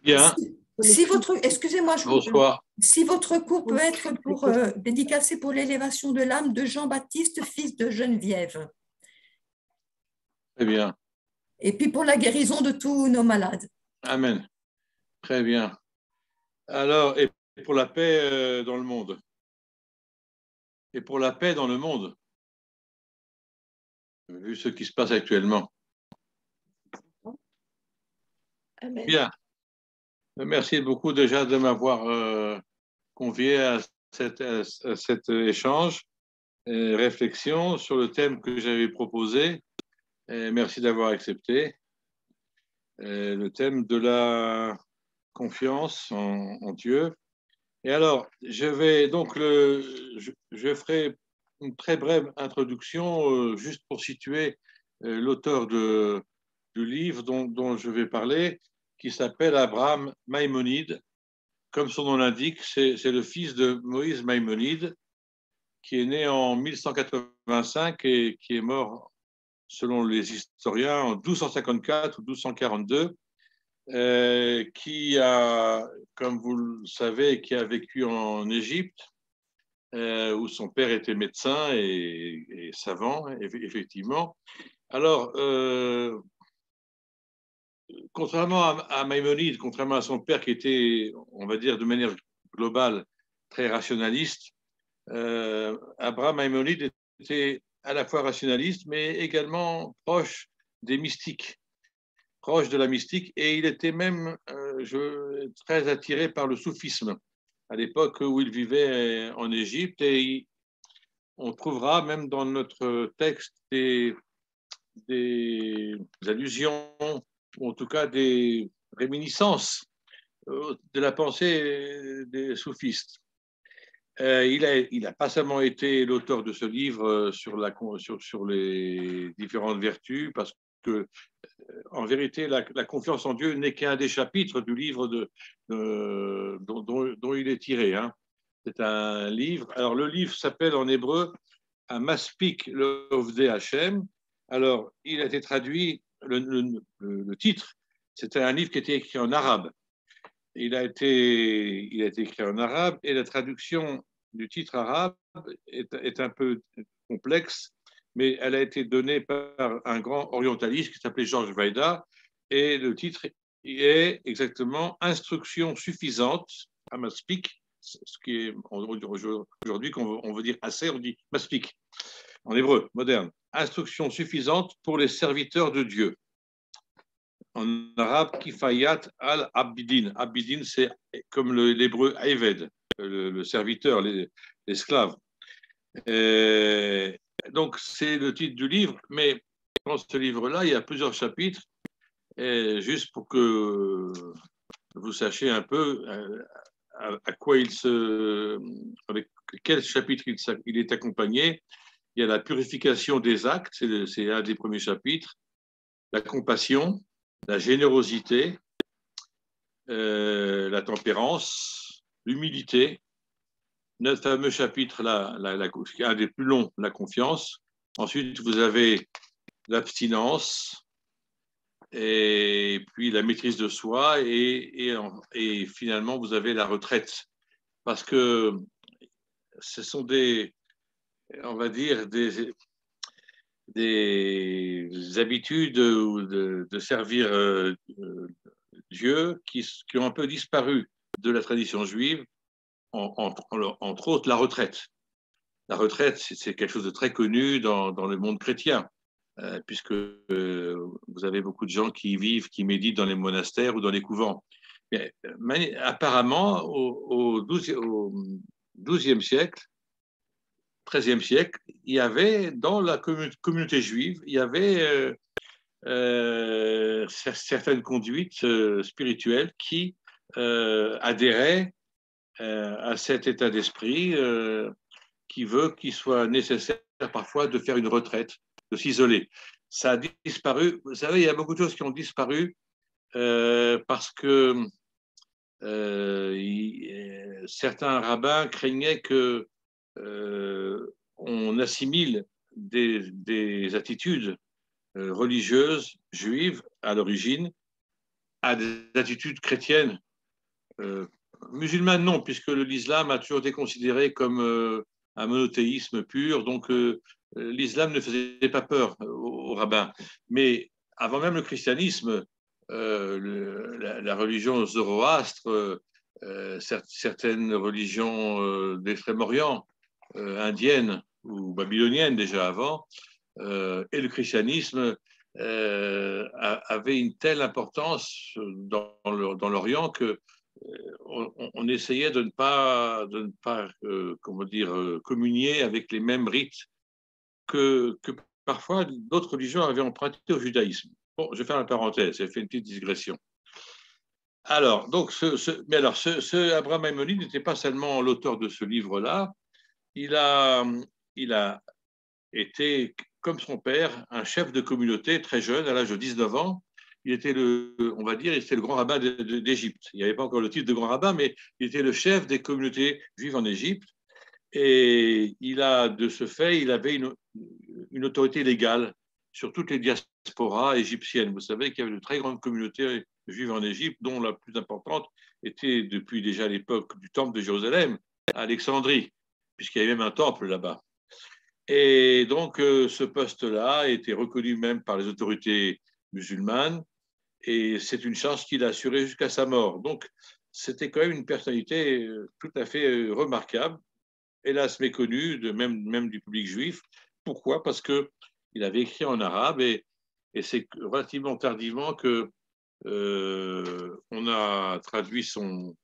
Bien, Si votre, excusez-moi, bonsoir. si votre cours peut être pour dédicacé pour l'élévation de l'âme de Jean-Baptiste, fils de Geneviève, Très bien. et puis pour la guérison de tous nos malades. Amen. Très bien. Alors, et pour la paix dans le monde. Et pour la paix dans le monde, vu ce qui se passe actuellement. Amen. Bien. Merci beaucoup déjà de m'avoir convié à cet échange et réflexion sur le thème que j'avais proposé. Et merci d'avoir accepté. Le thème de la confiance en Dieu. Et alors, je ferai une très brève introduction, juste pour situer l'auteur du livre dont je vais parler, qui s'appelle Abraham Maïmonide. Comme son nom l'indique, c'est le fils de Moïse Maïmonide, qui est né en 1185 et qui est mort, selon les historiens, en 1254 ou 1242, qui a, comme vous le savez, qui a vécu en Égypte, où son père était médecin et savant, effectivement. Alors, contrairement à Maïmonide, contrairement à son père qui était, on va dire de manière globale, très rationaliste, Abraham Maïmonide était à la fois rationaliste, mais également proche des mystiques, proche de la mystique, et il était même très attiré par le soufisme à l'époque où il vivait en Égypte, et on trouvera même dans notre texte des allusions, ou en tout cas des réminiscences de la pensée des soufistes. Il a pas seulement été l'auteur de ce livre sur les différentes vertus, parce que en vérité, la confiance en Dieu n'est qu'un des chapitres du livre dont il est tiré. Hein. C'est un livre. Alors, le livre s'appelle en hébreu un Maspik Lovde Hashem. Alors, il a été traduit, le titre, c'était un livre qui était écrit en arabe. Il a été écrit en arabe et la traduction du titre arabe est un peu complexe, mais elle a été donnée par un grand orientaliste qui s'appelait Georges Vaida, et le titre est exactement Instruction suffisante à Maspik, ce qui est aujourd'hui qu'on veut dire assez, on dit Maspik en hébreu moderne. Instruction suffisante pour les serviteurs de Dieu. En arabe, Kifayat al-Abidin. Abidin, c'est comme l'hébreu Eved, le serviteur, l'esclave. Donc, c'est le titre du livre, mais dans ce livre-là, il y a plusieurs chapitres, et juste pour que vous sachiez un peu à quoi avec quel chapitre il est accompagné. Il y a la purification des actes, c'est un des premiers chapitres, la compassion, la générosité, la tempérance, l'humilité. Notre fameux chapitre, un des plus longs, la confiance. Ensuite, vous avez l'abstinence, et puis la maîtrise de soi, et finalement, vous avez la retraite. Parce que ce sont on va dire, des habitudes de servir Dieu qui ont un peu disparu de la tradition juive, entre autres la retraite. La retraite, c'est quelque chose de très connu dans le monde chrétien, puisque vous avez beaucoup de gens qui vivent, qui méditent dans les monastères ou dans les couvents. Mais apparemment, au 12e siècle, 13e siècle, il y avait dans la communauté juive, il y avait certaines conduites spirituelles qui adhéraient à cet état d'esprit qui veut qu'il soit nécessaire parfois de faire une retraite, de s'isoler. Ça a disparu. Vous savez, il y a beaucoup de choses qui ont disparu parce que certains rabbins craignaient que on assimile des attitudes religieuses juives à l'origine a des attitudes chrétiennes. Musulmanes, non, puisque l'islam a toujours été considéré comme un monothéisme pur, donc l'islam ne faisait pas peur aux rabbins. Mais avant même le christianisme, la religion zoroastre, certaines religions d'Extrême-Orient, indiennes ou babyloniennes déjà avant, et le christianisme avait une telle importance dans l'Orient que on essayait de ne pas comment dire, communier avec les mêmes rites que parfois d'autres religions avaient emprunté au judaïsme. Bon, je vais faire une parenthèse, j'ai fait une petite digression. Alors, donc, ce Abraham Maïmonide n'était pas seulement l'auteur de ce livre-là, il a été, comme son père, un chef de communauté très jeune, à l'âge de 19 ans. Il était on va dire, il était le grand rabbin d'Égypte. Il n'y avait pas encore le titre de grand rabbin, mais il était le chef des communautés juives en Égypte. Et de ce fait, il avait une autorité légale sur toutes les diasporas égyptiennes. Vous savez qu'il y avait de très grandes communautés juives en Égypte, dont la plus importante était depuis déjà l'époque du temple de Jérusalem, à Alexandrie, puisqu'il y avait même un temple là-bas. Et donc, ce poste-là a été reconnu même par les autorités musulmanes, et c'est une chance qu'il a assurée jusqu'à sa mort. Donc, c'était quand même une personnalité tout à fait remarquable, hélas méconnue, même du public juif. Pourquoi? Parce qu'il avait écrit en arabe, et c'est relativement tardivement que on a traduit son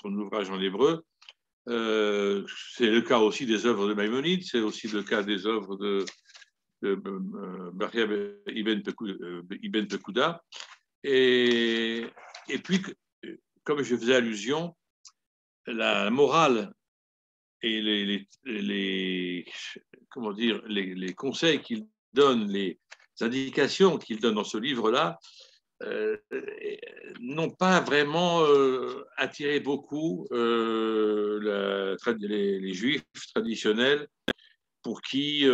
ouvrage en hébreu. C'est le cas aussi des œuvres de Maïmonide, c'est aussi le cas des œuvres de Barriab Ibn Pekouda. Et puis, comme je faisais allusion, la morale et comment dire, les conseils qu'il donne, les indications qu'il donne dans ce livre-là, n'ont pas vraiment attiré beaucoup les juifs traditionnels, pour qui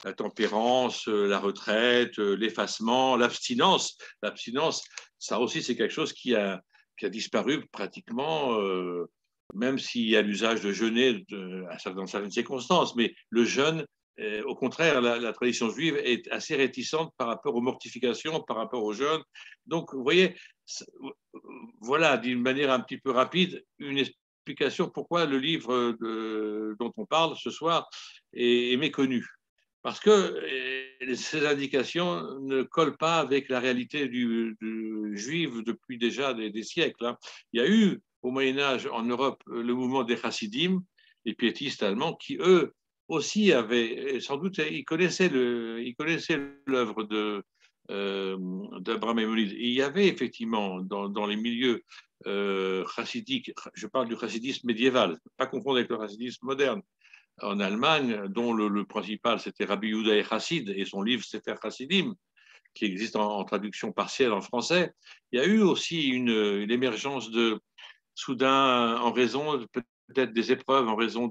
la tempérance, la retraite, l'effacement, l'abstinence, ça aussi c'est quelque chose qui a disparu pratiquement, même s'il y a l'usage de jeûner dans certaines circonstances, mais le jeûne, au contraire, la tradition juive est assez réticente par rapport aux mortifications, par rapport au jeûne. Donc, vous voyez, voilà, d'une manière un petit peu rapide, une explication pourquoi le livre dont on parle ce soir est méconnu. Parce que ces indications ne collent pas avec la réalité du juif depuis déjà des siècles. Hein. Il y a eu au Moyen-Âge en Europe le mouvement des chassidim, les piétistes allemands, qui eux aussi avaient, sans doute, ils connaissaient l'œuvre d'Abraham Maïmonide. Il y avait effectivement dans les milieux chassidiques, je parle du chassidisme médiéval, pas confondre avec le chassidisme moderne, en Allemagne, dont le principal c'était Rabbi Yehuda Chassid et son livre Sefer Chassidim, qui existe en traduction partielle en français. Il y a eu aussi une émergence soudain, en raison peut-être des épreuves, en raison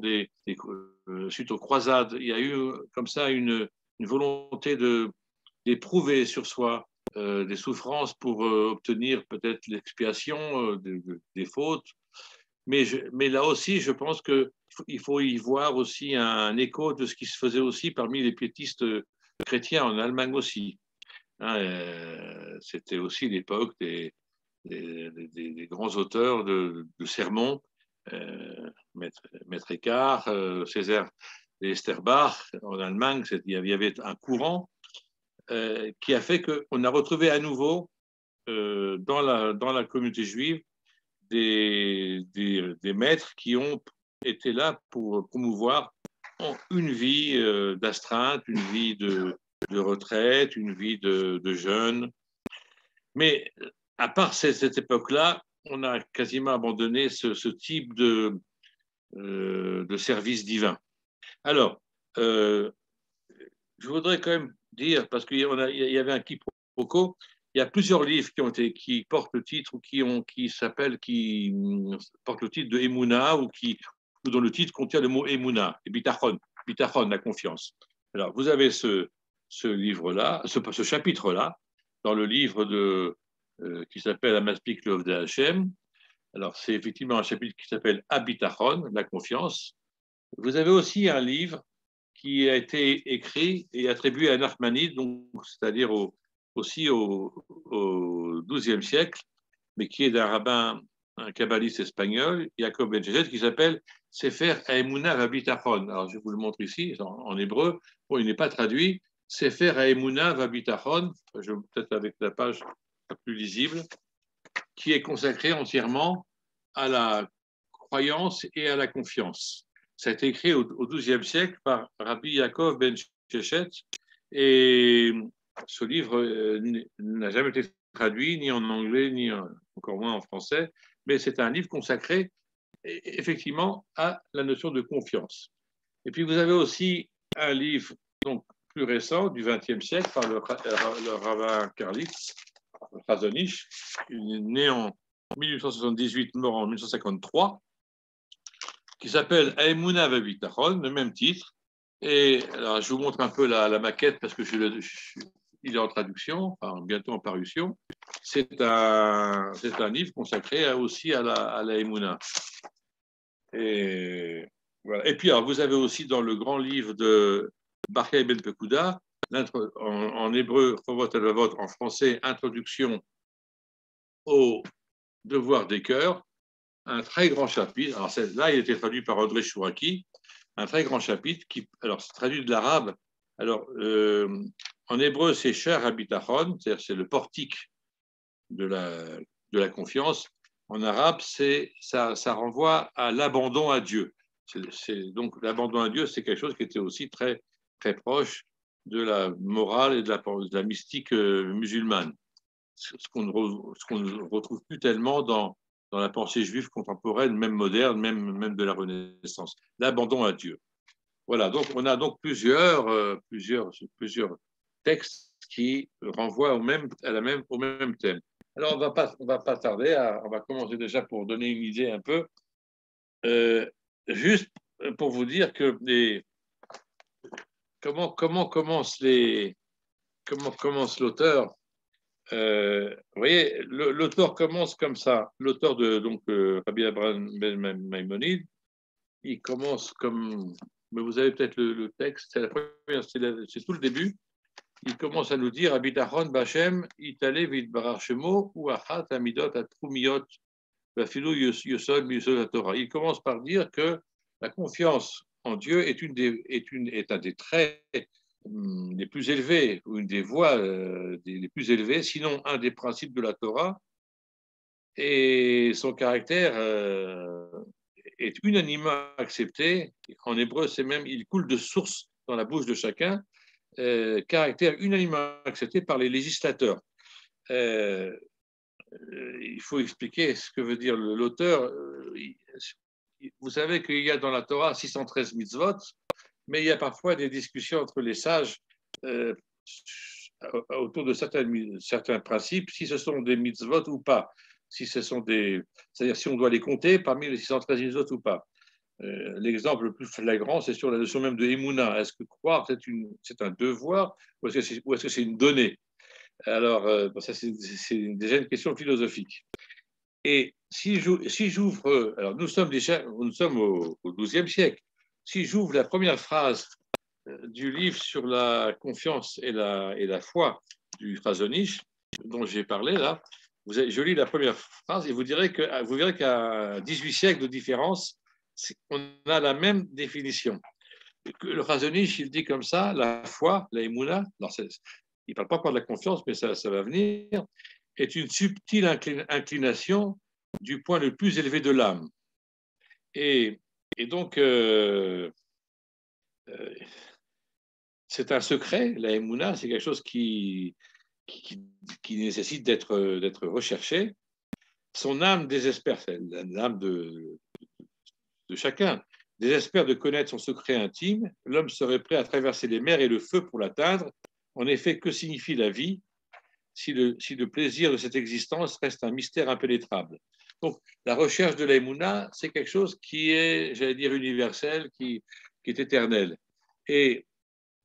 suite aux croisades, il y a eu comme ça une volonté d'éprouver sur soi des souffrances pour obtenir peut-être l'expiation des fautes. Mais là aussi, je pense qu'il faut y voir aussi un écho de ce qui se faisait aussi parmi les piétistes chrétiens en Allemagne aussi. Hein, c'était aussi l'époque des grands auteurs de sermons, Maître Eckhart, Césaire et Esterbach en Allemagne. Il y avait un courant qui a fait qu'on a retrouvé à nouveau dans la communauté juive des maîtres qui ont été là pour promouvoir une vie d'astreinte, une vie de retraite, une vie de jeûne. Mais à part cette époque-là, on a quasiment abandonné ce type de service divin. Alors, je voudrais quand même dire, parce qu'il y avait un quiproquo, il y a plusieurs livres qui portent le titre ou qui portent le titre de Emouna ou dont le titre contient le mot Emouna, et Bitachon, la confiance. Alors, vous avez ce livre-là, ce chapitre-là, dans le livre qui s'appelle Amaspik Lov de Hachem. Alors, c'est effectivement un chapitre qui s'appelle Habitachon, la confiance. Vous avez aussi un livre qui a été écrit et attribué à Nachmanide, c'est-à-dire aussi au XIIe siècle, mais qui est d'un rabbin, un kabbaliste espagnol, Jacob Ben Chesed, qui s'appelle Sefer Haemuna Vabitachon. Alors, je vous le montre ici, en hébreu. Bon, il n'est pas traduit. Sefer Haemuna Vabitachon, peut-être avec la page la plus lisible, qui est consacré entièrement à la croyance et à la confiance. Ça a été écrit au XIIe siècle par Rabbi Yaakov Ben Sheshet, et ce livre n'a jamais été traduit, ni en anglais, ni encore moins en français, mais c'est un livre consacré effectivement à la notion de confiance. Et puis vous avez aussi un livre donc, plus récent du XXe siècle par le rabbin Karlitz, Razonich, né en 1878, mort en 1953, qui s'appelle Haemuna Vabitachon, le même titre. Et alors, je vous montre un peu la maquette parce que il est en traduction, enfin, bientôt en parution. C'est un livre consacré aussi à la Haemuna. Et, voilà. Et puis, alors, vous avez aussi dans le grand livre de Barkay Ben Pekuda, en hébreu, Chovot Halavot, en français, Introduction au devoir des cœurs, un très grand chapitre. Alors là, il a été traduit par André Chouraki, un très grand chapitre qui, alors c'est traduit de l'arabe. Alors en hébreu, c'est Cher Habitachon, c'est-à-dire c'est le portique de la confiance. En arabe, ça renvoie à l'abandon à Dieu. Donc l'abandon à Dieu, c'est quelque chose qui était aussi très très proche de la morale et de la mystique musulmane. Ce qu'on ne retrouve plus tellement dans la pensée juive contemporaine, même moderne, même de la Renaissance. L'abandon à Dieu. Voilà, donc on a donc plusieurs textes qui renvoient au même thème. Alors on va pas tarder, on va commencer déjà pour donner une idée un peu, juste pour vous dire que comment commence l'auteur. Vous voyez, l'auteur commence comme ça. L'auteur de Rabbi Abraham Ben Maïmonide, il commence comme. Mais vous avez peut-être le texte, c'est tout le début. Il commence à nous dire Habitachon Bachem, Itale Vidbarar Shemo, ou Achat Amidot Atrumiyot, Vafilu Yosod Yosod Torah. Il commence par dire que la confiance en Dieu est un des traits les plus élevés, ou une des voies les plus élevées, sinon un des principes de la Torah, et son caractère est unanimement accepté. En hébreu, c'est même, il coule de source dans la bouche de chacun, caractère unanimement accepté par les législateurs. Il faut expliquer ce que veut dire l'auteur. Vous savez qu'il y a dans la Torah 613 mitzvot, mais il y a parfois des discussions entre les sages autour de certains principes, si ce sont des mitzvot ou pas, c'est-à-dire si on doit les compter parmi les 613 mitzvot ou pas. L'exemple le plus flagrant, c'est sur la notion même de Emouna. Est-ce que croire, c'est un devoir ou est-ce que c'est une donnée? Alors, ça, c'est déjà une question philosophique. Et si j'ouvre, alors nous sommes au XIIe siècle, si j'ouvre la première phrase du livre sur la confiance et la foi du Razonich, dont j'ai parlé là, je lis la première phrase et vous verrez qu'à 18 siècles de différence, on a la même définition. Le Razonich, il dit comme ça, la foi, la Emouna, il ne parle pas encore de la confiance, mais ça va venir, est une subtile inclination du point le plus élevé de l'âme. Et donc, c'est un secret, la Emouna, c'est quelque chose qui nécessite d'être recherché. Son âme désespère, c'est l'âme de chacun, désespère de connaître son secret intime. L'homme serait prêt à traverser les mers et le feu pour l'atteindre. En effet, que signifie la vie si le plaisir de cette existence reste un mystère impénétrable? Donc, la recherche de la Emouna, c'est quelque chose qui est, j'allais dire, universel, qui est éternel. Et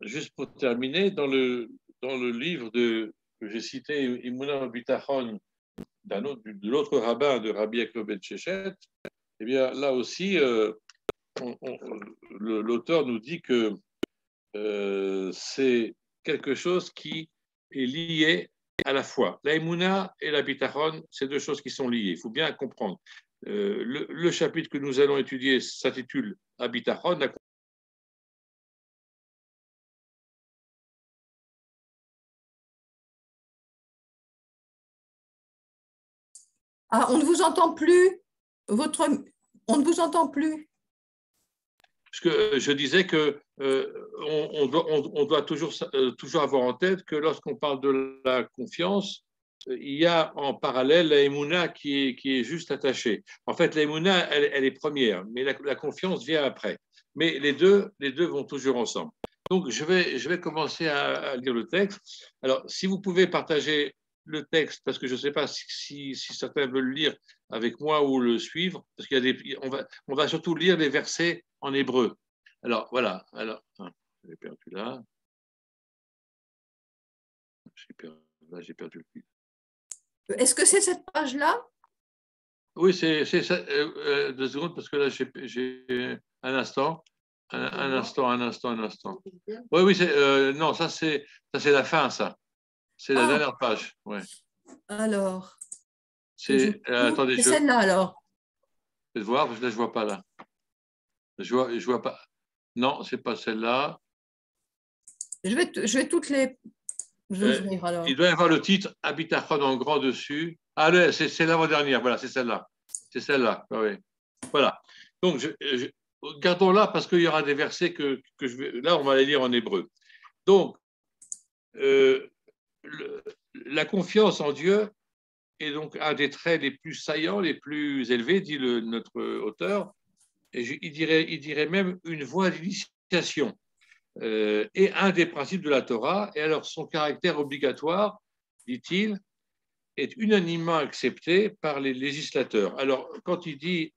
juste pour terminer, dans le livre que j'ai cité, Emouna Bitachon, de l'autre rabbin, de Rabbi Yaakov ben Shechet, eh bien, là aussi, l'auteur nous dit que c'est quelque chose qui est lié à la foi. La Emouna et la Bitachon, c'est deux choses qui sont liées. Il faut bien comprendre. Le chapitre que nous allons étudier s'intitule Bitachon. Ah, on ne vous entend plus. On ne vous entend plus. Parce que je disais que on doit toujours avoir en tête que lorsqu'on parle de la confiance, il y a en parallèle la Emouna qui est juste attachée. En fait, la Emouna, elle est première, mais la confiance vient après. Mais les deux vont toujours ensemble. Donc, je vais commencer à lire le texte. Alors, si vous pouvez partager le texte, parce que je ne sais pas si certains veulent le lire avec moi ou le suivre, parce qu'il y a on va surtout lire les versets en hébreu. Alors, voilà. Alors, j'ai perdu là. J'ai perdu le fil. Est-ce que c'est cette page-là? Oui, c'est ça. 2 secondes, parce que là, j'ai un instant. Un instant. Oui, oui, non, ça, c'est la fin, ça. C'est la dernière page. Ouais. Alors, Attendez, c'est celle-là alors. Je vais voir, parce que là, je ne vois pas là. Je vois pas. Non, c'est pas celle-là. Je vais toutes les ouvrir alors. Il doit y avoir le titre Habitachon en grand dessus. Ah, c'est l'avant-dernière. Voilà, c'est celle-là. C'est celle-là. Oui. Voilà. Donc, gardons-la parce qu'il y aura des versets que je vais. Là, on va les lire en hébreu. Donc, la confiance en Dieu est donc un des traits les plus saillants, les plus élevés, dit notre auteur. Et il dirait même une voie d'initiation. Et un des principes de la Torah. Et alors, son caractère obligatoire, dit-il, est unanimement accepté par les législateurs. Alors, quand il dit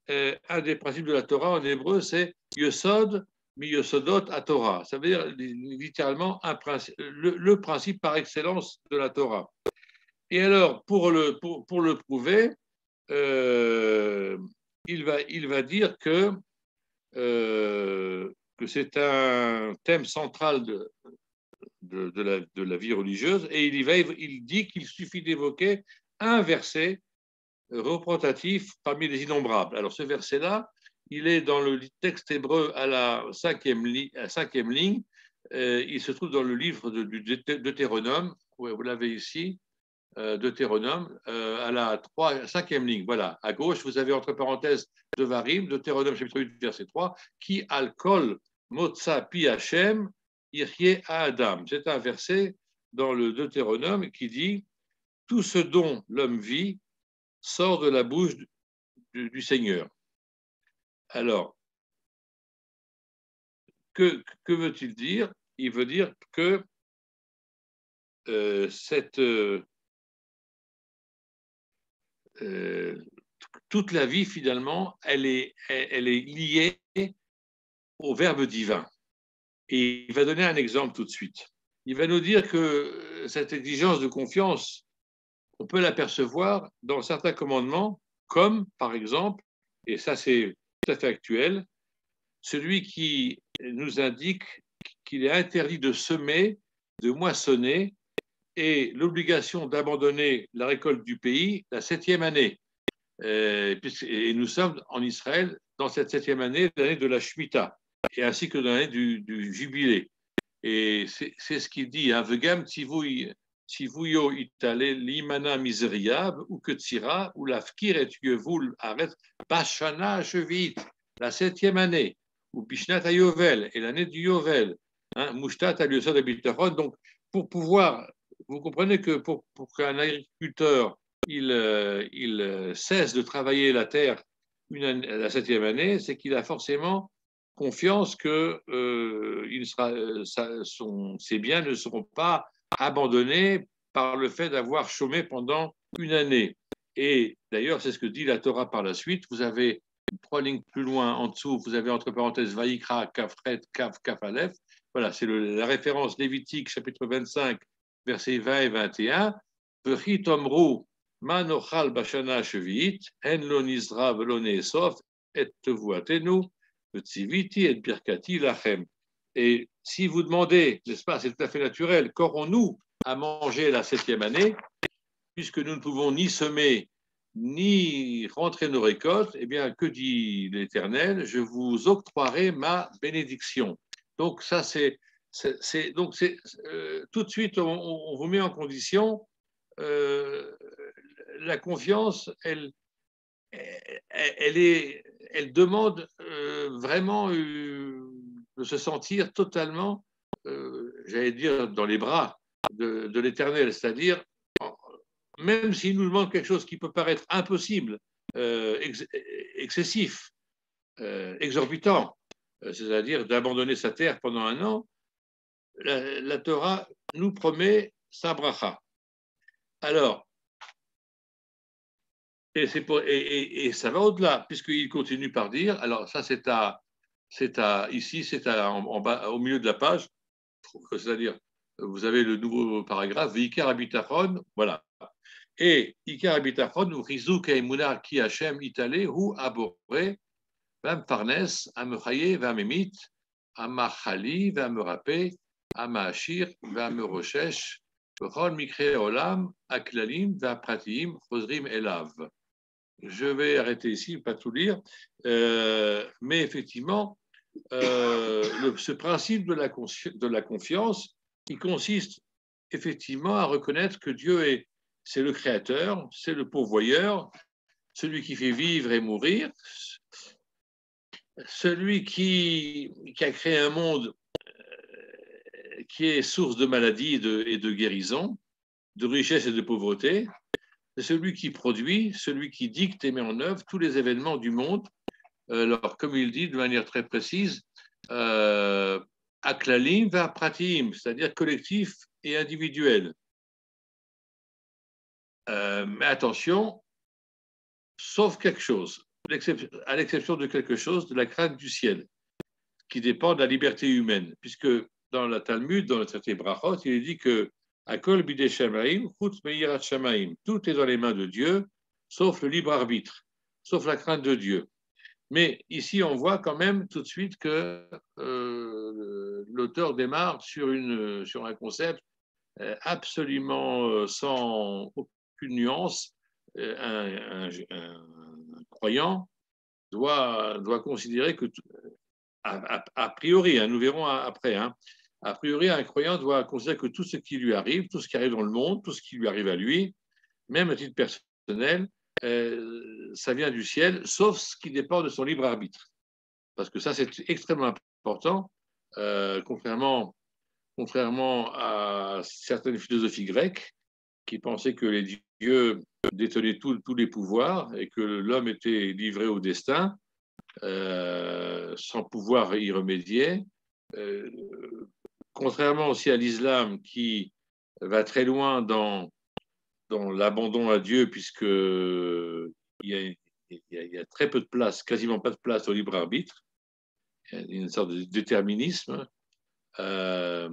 un des principes de la Torah en hébreu, c'est Yosod mi Yosodot à Torah. Ça veut dire littéralement le principe par excellence de la Torah. Et alors, pour le prouver, il va dire que c'est un thème central de la vie religieuse, et il dit qu'il suffit d'évoquer un verset représentatif parmi les innombrables. Alors ce verset-là, il est dans le texte hébreu à la cinquième ligne. Il se trouve dans le livre du Deutéronome. Vous l'avez ici, Deutéronome, à la cinquième ligne. Voilà, à gauche, vous avez entre parenthèses Devarim, Deutéronome chapitre 8, verset 3, qui alkol motza pi Hashem irie à Adam. C'est un verset dans le Deutéronome qui dit tout ce dont l'homme vit sort de la bouche du Seigneur. Alors, que veut-il dire? Il veut dire que toute la vie, finalement, elle est liée au Verbe divin. Et il va donner un exemple tout de suite. Il va nous dire que cette exigence de confiance, on peut l'apercevoir dans certains commandements, comme, par exemple, et ça c'est tout à fait actuel, celui qui nous indique qu'il est interdit de semer, de moissonner, et l'obligation d'abandonner la récolte du pays la 7e année. Et nous sommes en Israël dans cette 7e année, l'année de la Shemitah, et ainsi que dans l'année du Jubilé. Et c'est ce qu'il dit, Vegam tsivuyo itale limana miseriab, ou que tsira, ou l'afkir et yevul aret, bashana shevit, la 7e année, ou bishnat ayovel, et l'année du Yovel, mushtat aliosad habitachon. Donc, pour pouvoir, vous comprenez que pour qu'un agriculteur il cesse de travailler la terre la 7e année, c'est qu'il a forcément confiance que ses biens ne seront pas abandonnés par le fait d'avoir chômé pendant une année. Et d'ailleurs, c'est ce que dit la Torah par la suite. Vous avez 3 lignes plus loin en dessous, vous avez entre parenthèses Vaïkra, Kafret, Kaf, Kaf Aleph. Voilà, c'est la référence Lévitique, chapitre 25, versets 20 et 21. Vechit omru Manochal bashana shviit, en lo nizra velo neesof, et tevuatenu, tziviti et birkati lachem. Et si vous demandez, n'est-ce pas, c'est tout à fait naturel, qu'aurons-nous à manger la 7e année, puisque nous ne pouvons ni semer, ni rentrer nos récoltes, eh bien, que dit l'Éternel? Je vous octroierai ma bénédiction. Donc, ça, tout de suite, on vous met en condition. La confiance, elle demande vraiment de se sentir totalement, j'allais dire, dans les bras de l'Éternel, c'est-à-dire, même s'il nous demande quelque chose qui peut paraître impossible, excessif, exorbitant, c'est-à-dire d'abandonner sa terre pendant un an, la Torah nous promet sa bracha. Alors, et ça va au-delà, puisqu'il continue par dire, alors ça ici, c'est en bas, au milieu de la page, c'est-à-dire, vous avez le nouveau paragraphe, Vikar Abitachon, voilà. Et Ikar Abitachon, ou Rizuk Eimuna Ki Hashem Itale, ou Aboré, Vam Farnes, Amechaye, Vamemit, Amachali, Vamerape, Amachir, Vameroshesh, Bechol Mikre Olam, Aklalim, Vapratim, Chosrim Elav. Je vais arrêter ici, pas tout lire, mais effectivement, ce principe de la confiance qui consiste effectivement à reconnaître que Dieu c'est le créateur, c'est le pourvoyeur, celui qui fait vivre et mourir, celui qui a créé un monde qui est source de maladies et de guérison, de richesse et de pauvreté. C'est celui qui produit, celui qui dicte et met en œuvre tous les événements du monde. Alors, comme il dit de manière très précise, aklalim va pratim, c'est-à-dire collectif et individuel. Mais attention, sauf quelque chose, à l'exception de quelque chose, de la crainte du ciel, qui dépend de la liberté humaine, puisque dans la Talmud, dans le traité Brachot, il est dit que Akol bidei shamaim, chutz meirat shamaim, tout est dans les mains de Dieu, sauf le libre arbitre, sauf la crainte de Dieu. Mais ici, on voit quand même tout de suite que l'auteur démarre sur un concept absolument sans aucune nuance. Un croyant doit considérer que, a priori, hein, nous verrons après, hein, a priori, un croyant doit considérer que tout ce qui lui arrive, tout ce qui arrive dans le monde, tout ce qui lui arrive à lui, même à titre personnel, ça vient du ciel, sauf ce qui dépend de son libre arbitre. Parce que ça, c'est extrêmement important, contrairement à certaines philosophies grecques qui pensaient que les dieux détenaient tous les pouvoirs et que l'homme était livré au destin sans pouvoir y remédier. Contrairement aussi à l'islam qui va très loin dans l'abandon à Dieu, puisqu'il y a très peu de place, quasiment pas de place au libre arbitre. Il y a une sorte de déterminisme, parce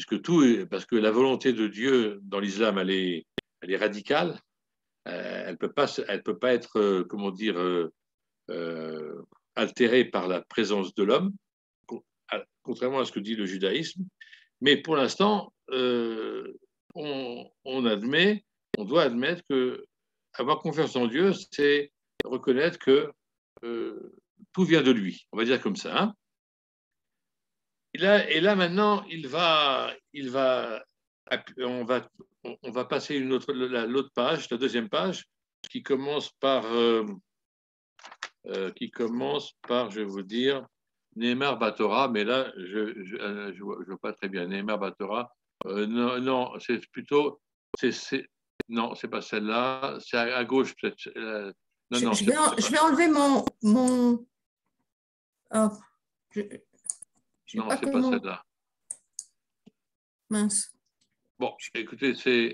que la volonté de Dieu dans l'islam, elle est radicale. Elle peut pas être, comment dire, altérée par la présence de l'homme, contrairement à ce que dit le judaïsme. Mais pour l'instant, on doit admettre que avoir confiance en Dieu, c'est reconnaître que tout vient de lui, on va dire comme ça. Hein. Et là maintenant, on va passer l'autre page, la deuxième page, qui commence par, je vais vous dire, Nehemar Batora, mais là, je vois pas très bien. Nehemar Batora, non, c'est plutôt, non, c'est pas celle-là, c'est à gauche peut-être. Non, je vais enlever mon oh, non, c'est pas celle-là. Mince. Bon, écoutez, je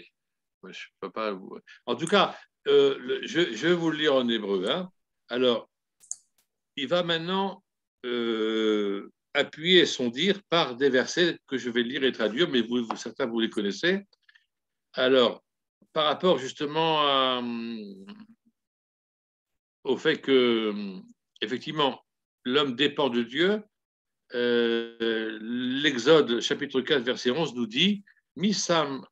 peux pas. En tout cas, je vais vous le lire en hébreu. Hein. Alors, il va maintenant appuyer son dire par des versets que je vais lire et traduire, mais certains vous les connaissez. Alors, par rapport justement au fait que, effectivement, l'homme dépend de Dieu. L'Exode, chapitre 4, verset 11, nous dit Misam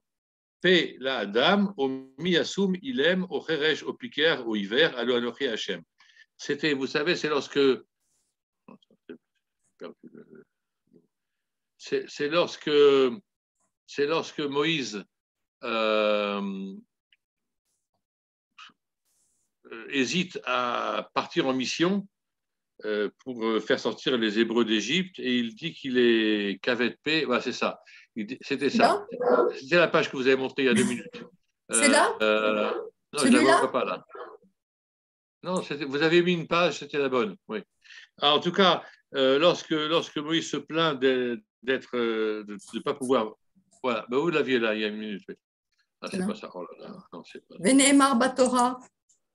pe la Adam, au miasum ilem, au cheresh, au piker, au hiver, à l'anochi Hachem. C'était, vous savez, c'est lorsque Moïse hésite à partir en mission pour faire sortir les Hébreux d'Égypte et il dit qu'il est qu'avec paix. Voilà, c'est ça. C'était ça. C'était la page que vous avez montrée il y a 2 minutes. C'est là non, je ne la Celui-là vois pas là. Non, vous avez mis une page, c'était la bonne. Oui. Alors, en tout cas, lorsque Moïse se plaint de ne pas pouvoir. Voilà, ben, vous l'aviez là il y a 1 minute. Oui. Ah, c'est pas ça. Oh là là. Non, c'est pas... Venemar Batora.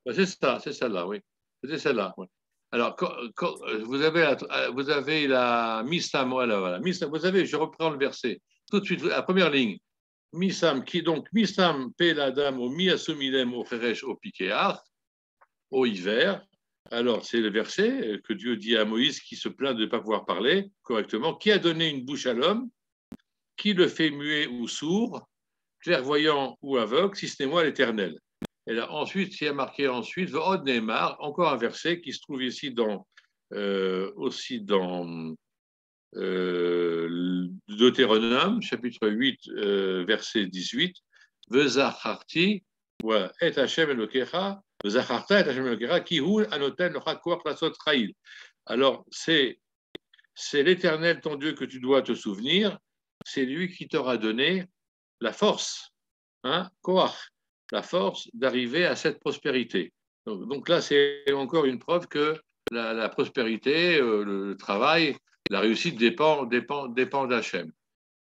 Ben, c'est celle-là, oui. C'était celle-là. Oui. Alors, vous avez la Misam, voilà. Misam, vous avez, je reprends le verset. Tout de suite, la première ligne. Misam, qui donc, Misam, pe l'Adam, au miasumilem, au feresh, au piquéar, au hiver. Alors, c'est le verset que Dieu dit à Moïse qui se plaint de ne pas pouvoir parler correctement. Qui a donné une bouche à l'homme? Qui le fait muet ou sourd, clairvoyant ou aveugle, si ce n'est moi l'Éternel? Et là, ensuite, il y a marqué ensuite, Od Neymar, encore un verset qui se trouve ici aussi dans Deutéronome, chapitre 8, verset 18, Vezacharti, et Hashem Elokecha, Vezacharta et Hashem Elokecha, Kihu anoten lecha koach lasot chayil. Alors, c'est l'Éternel, ton Dieu, que tu dois te souvenir, c'est lui qui t'aura donné la force, hein, koach, la force d'arriver à cette prospérité. Donc là, c'est encore une preuve que la prospérité, le travail, la réussite dépend d'Hachem.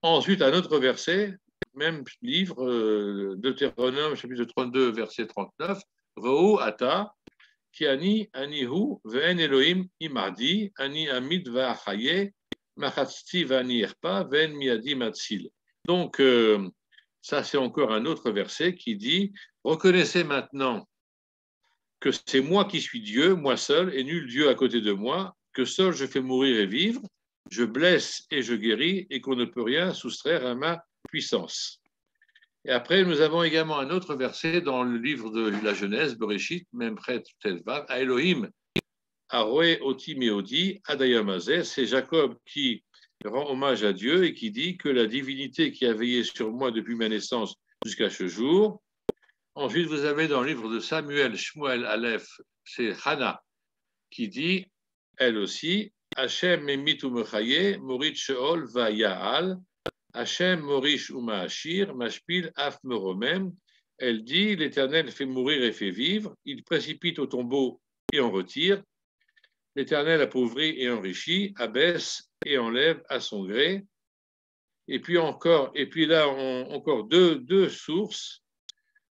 Ensuite, un autre verset, même livre, Deutéronome, chapitre 32, verset 39, Re'u ata, ki ani anihu ve'en Elohim imadi, ani amid va'achaye, machatzti va'ani irpa, ve'en miadi matzil. Donc, ça, c'est encore un autre verset qui dit « Reconnaissez maintenant que c'est moi qui suis Dieu, moi seul, et nul Dieu à côté de moi, que seul je fais mourir et vivre, je blesse et je guéris, et qu'on ne peut rien soustraire à ma puissance. » Et après, nous avons également un autre verset dans le livre de la Genèse, Bereshit, même près de Telvav, à Elohim, Aroé Oti Meodi, Adayamazé, c'est Jacob qui rend hommage à Dieu et qui dit que la divinité qui a veillé sur moi depuis ma naissance jusqu'à ce jour. Ensuite, vous avez dans le livre de Samuel, Shmuel Aleph, c'est Hannah qui dit, elle aussi, Hachem memit umechaye, morit sheol va yaal, Hachem morish umaashir, mashpil af meromem. Elle dit, l'Éternel fait mourir et fait vivre, il précipite au tombeau et en retire. L'Éternel appauvrit et enrichit, abaisse et enlève à son gré. Et puis là, encore deux sources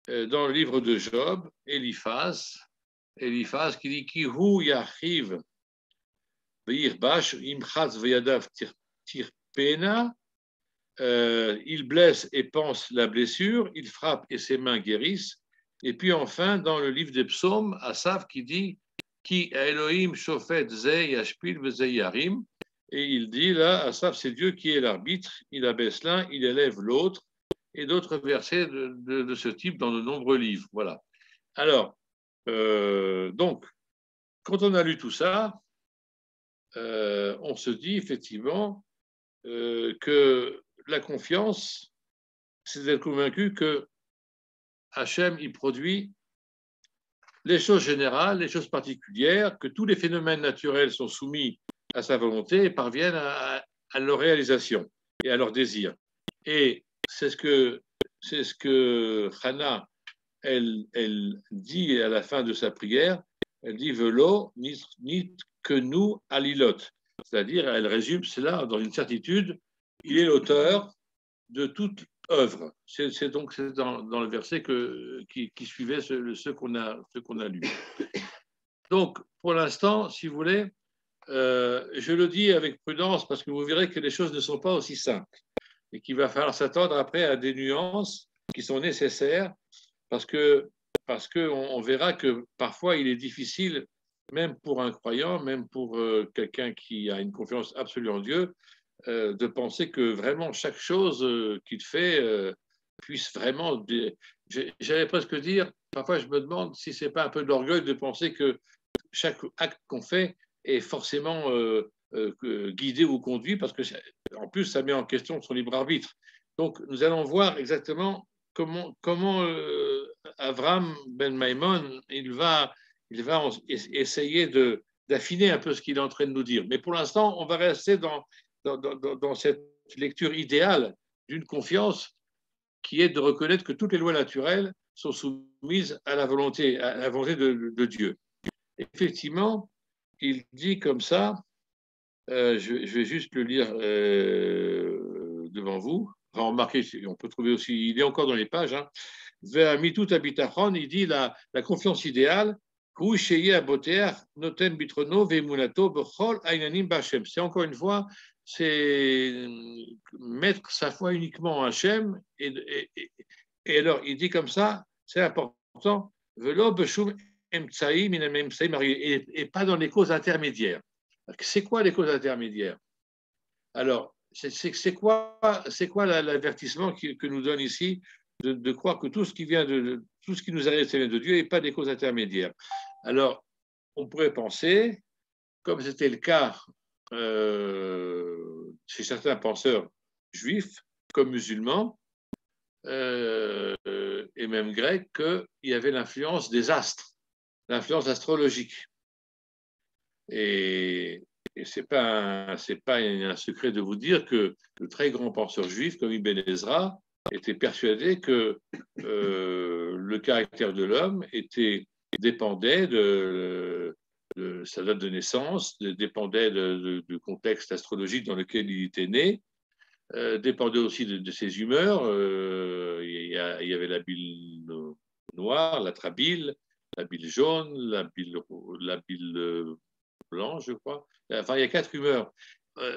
dans le livre de Job, Eliphaz qui dit Kihu yachiv ve'irbash imchatz ve'yadav tirpena. Il blesse et pense la blessure, il frappe et ses mains guérissent. Et puis enfin, dans le livre des psaumes, Asaph qui dit Ki Elohim shofet ze yashpil veze yarim. Et il dit là, Asaph, c'est Dieu qui est l'arbitre, il abaisse l'un, il élève l'autre, et d'autres versets de ce type dans de nombreux livres. Voilà. Alors, donc, quand on a lu tout ça, on se dit effectivement que la confiance, c'est d'être convaincu que Hachem, il produit les choses générales, les choses particulières, que tous les phénomènes naturels sont soumis à sa volonté et parviennent à leur réalisation et à leur désir. Et c'est ce que Hannah, elle dit à la fin de sa prière, elle dit « Velo, ni que nous, alilot ». C'est-à-dire, elle résume cela dans une certitude, il est l'auteur de toute œuvre. C'est donc dans le verset qui suivait ce qu'on a lu. Donc, pour l'instant, si vous voulez, je le dis avec prudence parce que vous verrez que les choses ne sont pas aussi simples et qu'il va falloir s'attendre après à des nuances qui sont nécessaires parce que on verra que parfois il est difficile, même pour un croyant, même pour quelqu'un qui a une confiance absolue en Dieu, de penser que vraiment chaque chose qu'il fait puisse vraiment. J'allais presque dire, parfois je me demande si c'est pas un peu de l'orgueil de penser que chaque acte qu'on fait est forcément guidé ou conduit, parce que en plus ça met en question son libre arbitre. Donc nous allons voir exactement comment Avram Ben Maimon il va essayer d'affiner un peu ce qu'il est en train de nous dire. Mais pour l'instant, on va rester dans cette lecture idéale d'une confiance qui est de reconnaître que toutes les lois naturelles sont soumises à la volonté de Dieu. Effectivement, il dit comme ça, je vais juste le lire devant vous. Enfin, remarquez, on peut trouver aussi, il est encore dans les pages. Vers Mitout Abitachon, il dit la confiance idéale. C'est encore une fois, c'est mettre sa foi uniquement en Hachem. Et alors, il dit comme ça, c'est important, et pas dans les causes intermédiaires. C'est quoi les causes intermédiaires? Alors, c'est quoi l'avertissement que nous donne ici de croire que tout ce qui nous arrive, ça vient de Dieu et pas des causes intermédiaires? Alors, on pourrait penser, comme c'était le cas chez certains penseurs juifs comme musulmans, et même grecs, qu'il y avait l'influence des astres, l'influence astrologique. Et ce n'est pas un secret de vous dire que le très grand penseur juif, comme Ibn Ezra, était persuadé que le caractère de l'homme dépendait de sa date de naissance, dépendait du contexte astrologique dans lequel il était né, dépendait aussi de ses humeurs. Il y avait la bile noire, la trabile, la bile jaune, la bile blanche, je crois. Enfin, il y a 4 humeurs.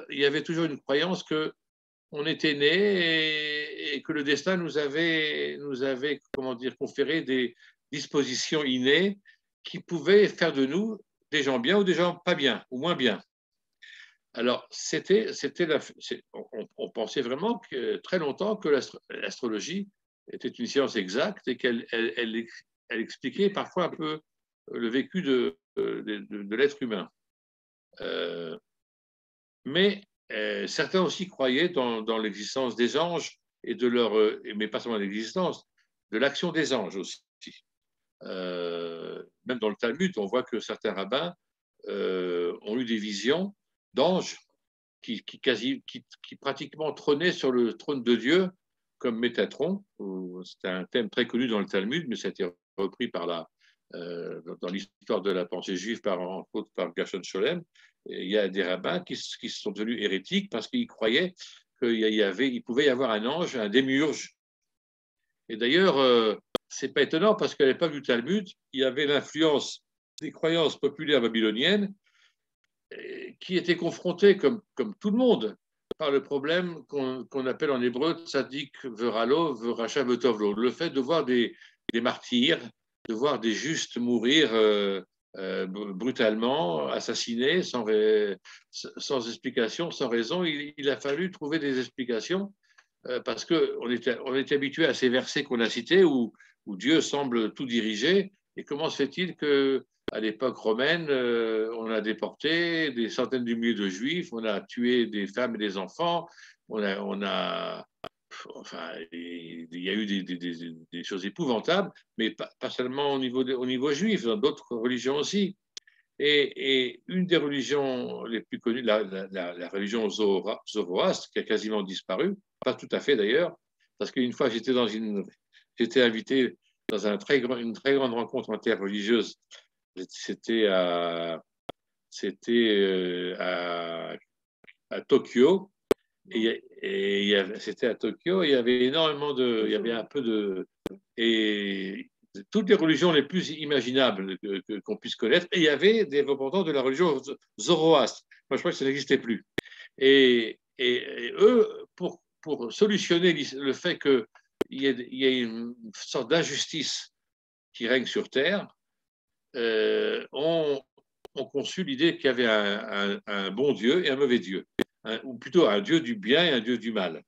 Il y avait toujours une croyance que on était né et que le destin nous avait comment dire, conféré des dispositions innées qui pouvaient faire de nous des gens bien ou des gens pas bien, ou moins bien. Alors, on pensait vraiment que très longtemps que l'astrologie était une science exacte et qu'elle expliquait parfois un peu le vécu de l'être humain. Mais certains aussi croyaient dans l'existence des anges et mais pas seulement l'existence, de l'action des anges aussi. Même dans le Talmud, on voit que certains rabbins ont eu des visions d'anges qui pratiquement trônaient sur le trône de Dieu, comme Métatron. C'est un thème très connu dans le Talmud, mais ça a été repris dans l'histoire de la pensée juive, entre autres par Gershon Scholem. Il y a des rabbins qui se sont devenus hérétiques parce qu'ils croyaient qu'il pouvait y avoir un ange, un démiurge. Et d'ailleurs, ce n'est pas étonnant parce qu'à l'époque du Talmud, il y avait l'influence des croyances populaires babyloniennes qui étaient confrontées, comme tout le monde, par le problème qu'on appelle en hébreu tzadik veralo veracha vetovlo, le fait de voir des martyrs, de voir des justes mourir brutalement, assassinés, sans explication, sans raison. Il a fallu trouver des explications parce qu'on était habitué à ces versets qu'on a cités où Dieu semble tout diriger. Et comment se fait-il qu'à l'époque romaine, on a déporté des centaines de milliers de juifs, on a tué des femmes et des enfants, enfin, il y a eu des choses épouvantables, mais pas seulement au niveau juif, dans d'autres religions aussi. Et une des religions les plus connues, la religion zoroastre, qui a quasiment disparu, pas tout à fait d'ailleurs, parce qu'une fois j'étais invité dans une très grande rencontre interreligieuse. C'était à Tokyo. C'était à Tokyo, il y avait il y avait un peu et toutes les religions les plus imaginables qu'on puisse connaître, et il y avait des représentants de la religion zoroastre. Moi, je crois que ça n'existait plus. Et eux, pour solutionner le fait que il y a une sorte d'injustice qui règne sur Terre, on conçut l'idée qu'il y avait un bon Dieu et un mauvais Dieu, ou plutôt un Dieu du bien et un Dieu du mal.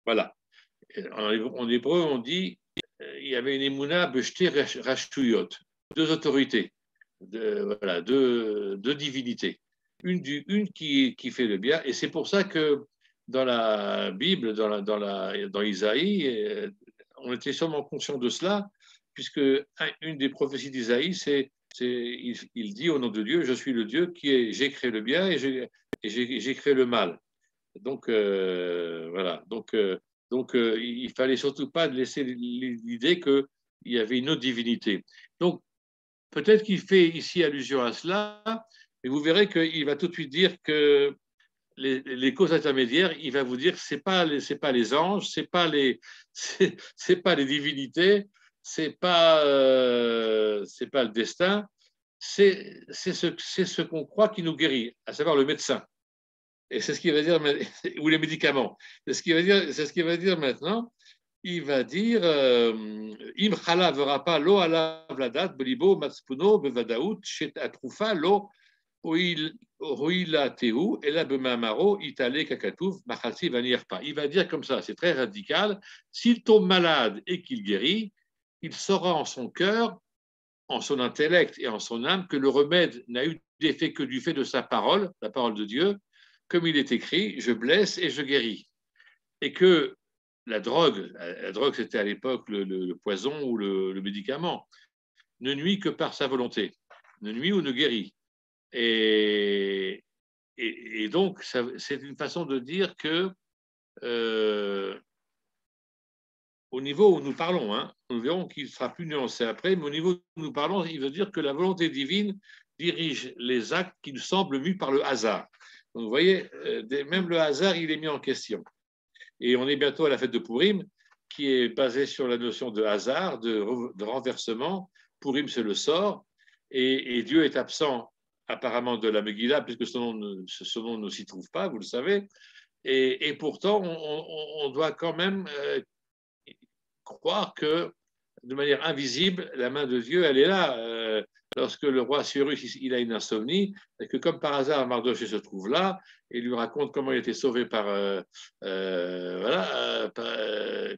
Voilà. En hébreu, on dit il y avait une émouna beshté rashtuyot, deux autorités, voilà, deux divinités. Une qui fait le bien, et c'est pour ça que dans la Bible, dans Isaïe, on était sûrement conscient de cela, puisque une des prophéties d'Isaïe, il dit au nom de Dieu, je suis le Dieu j'ai créé le bien et j'ai créé le mal. Donc, voilà. Donc, il fallait surtout pas laisser l'idée qu'il y avait une autre divinité. Donc, peut-être qu'il fait ici allusion à cela, mais vous verrez qu'il va tout de suite dire que les causes intermédiaires, il va vous dire c'est pas les anges, c'est pas les divinités, c'est pas le destin, c'est ce qu'on croit qui nous guérit, à savoir le médecin. Et c'est ce qu'il va dire, ou les médicaments. C'est ce qu'il va dire maintenant. Il va dire Im chalav rapa lo alav ladat belibo matspuno bevadaout shet atrufa lo hoila tehu ela bemamaro itale kakatouv machasi vanirpa. Il va dire comme ça, c'est très radical. S'il tombe malade et qu'il guérit, il saura en son cœur, en son intellect et en son âme que le remède n'a eu d'effet que du fait de sa parole, la parole de Dieu, comme il est écrit, je blesse et je guéris. Et que la drogue c'était à l'époque le poison ou le médicament, ne nuit que par sa volonté, ne nuit ou ne guérit. Et donc, c'est une façon de dire que au niveau où nous parlons, nous verrons qu'il sera plus nuancé après, mais au niveau où nous parlons, il veut dire que la volonté divine dirige les actes qui nous semblent mus par le hasard. Donc, vous voyez, même le hasard, il est mis en question. Et on est bientôt à la fête de Purim, qui est basée sur la notion de hasard, de renversement. Purim, c'est le sort. Et Dieu est absent, apparemment, de la Megillah, puisque son nom ne s'y trouve pas, vous le savez. Et pourtant, on doit quand même croire que, de manière invisible, la main de Dieu, elle est là. Lorsque le roi Cyrus il a une insomnie, et que comme par hasard, Mardochée se trouve là, et lui raconte comment il a été sauvé par.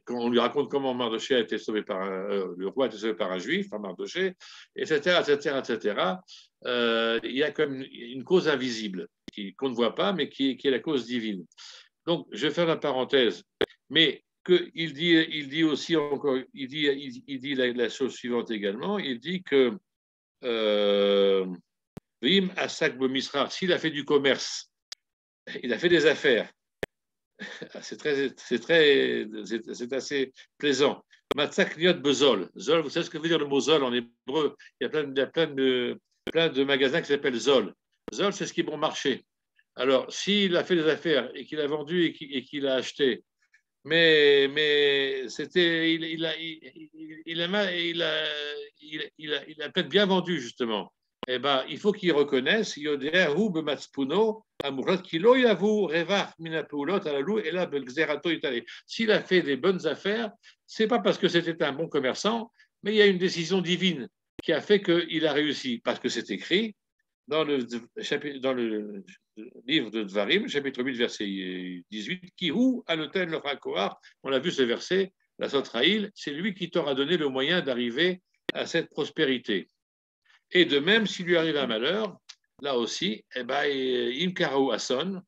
Quand on lui raconte comment Mardochée a été sauvé par. Le roi a été sauvé par un juif, par Mardochée, etc., etc., etc. Il y a comme une cause invisible qu'on ne voit pas, mais qui est la cause divine. Donc, je vais faire la parenthèse. Mais il dit aussi encore, il dit la chose suivante également, il dit que Vim Asak Bemisra, s'il a fait du commerce, il a fait des affaires, c'est assez plaisant. Matsak Niot Bezol, Zol, vous savez ce que veut dire le mot Zol en hébreu? Il y a plein de magasins qui s'appellent Zol. Zol, c'est ce qui est bon marché. Alors, s'il a fait des affaires et qu'il a vendu et qu'il a acheté, mais c'était, il a peut-être bien vendu, justement. Eh ben, il faut qu'il reconnaisse, s'il a fait des bonnes affaires, c'est pas parce que c'était un bon commerçant, mais il y a une décision divine qui a fait qu'il a réussi, parce que c'est écrit dans le livre de Dvarim, chapitre 8, verset 18, Kihu anoten le Hakoar, on a vu ce verset, la Sotraïl, c'est lui qui t'aura donné le moyen d'arriver à cette prospérité. Et de même, s'il lui arrive un malheur, là aussi, eh ben, Imkarou Asson,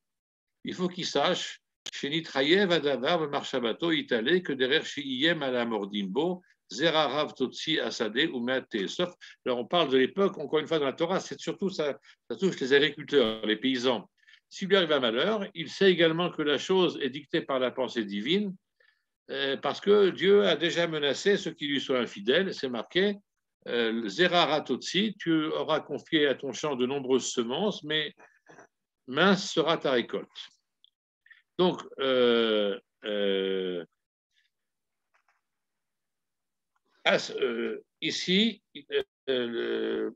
il faut qu'il sache, Shenit Hayev Adavar Marshabato Itale, que derrière Shiyem à la Mordimbo, Zerarav Totsi Asade ou Meate. Sauf, alors on parle de l'époque, encore une fois dans la Torah, c'est surtout ça touche les agriculteurs, les paysans. S'il lui arrive un malheur, il sait également que la chose est dictée par la pensée divine, parce que Dieu a déjà menacé ceux qui lui sont infidèles, c'est marqué, Zerara Totsi, tu auras confié à ton champ de nombreuses semences, mais mince sera ta récolte. Donc, ici,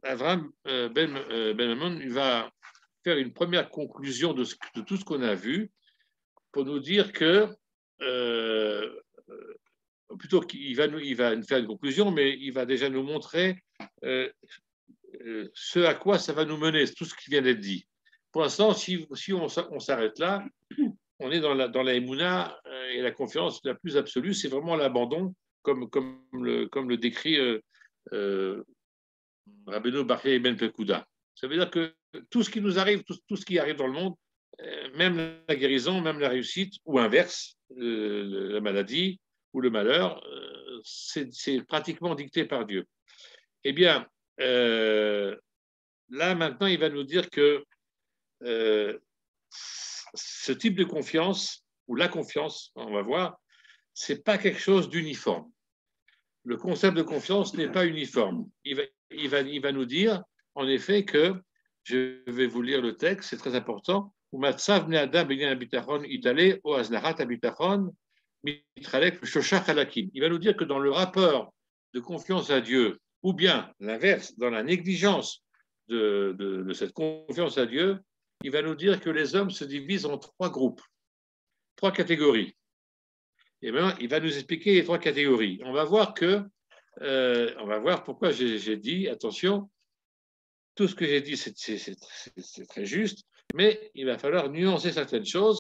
Avraham Ben Amon va faire une première conclusion de tout ce qu'on a vu pour nous dire que plutôt qu'il va nous faire une conclusion, mais il va déjà nous montrer ce à quoi ça va nous mener, tout ce qui vient d'être dit. Pour l'instant, si on s'arrête là, on est dans la émouna et la confiance la plus absolue, c'est vraiment l'abandon, comme le décrit Rabbeinu Bachya Ben Pekouda. Ça veut dire que tout ce qui nous arrive, tout ce qui arrive dans le monde, même la guérison, même la réussite, ou inverse, la maladie ou le malheur, c'est pratiquement dicté par Dieu. Eh bien, là maintenant, il va nous dire que ce type de confiance, ou la confiance, on va voir, c'est pas quelque chose d'uniforme. Le concept de confiance n'est pas uniforme. Il va nous dire, en effet, que, je vais vous lire le texte, c'est très important, il va nous dire que dans le rapport de confiance à Dieu, ou bien l'inverse, dans la négligence de cette confiance à Dieu, il va nous dire que les hommes se divisent en 3 groupes, 3 catégories. Et bien, il va nous expliquer les 3 catégories. On va voir pourquoi j'ai dit, attention, tout ce que j'ai dit, c'est très juste, mais il va falloir nuancer certaines choses.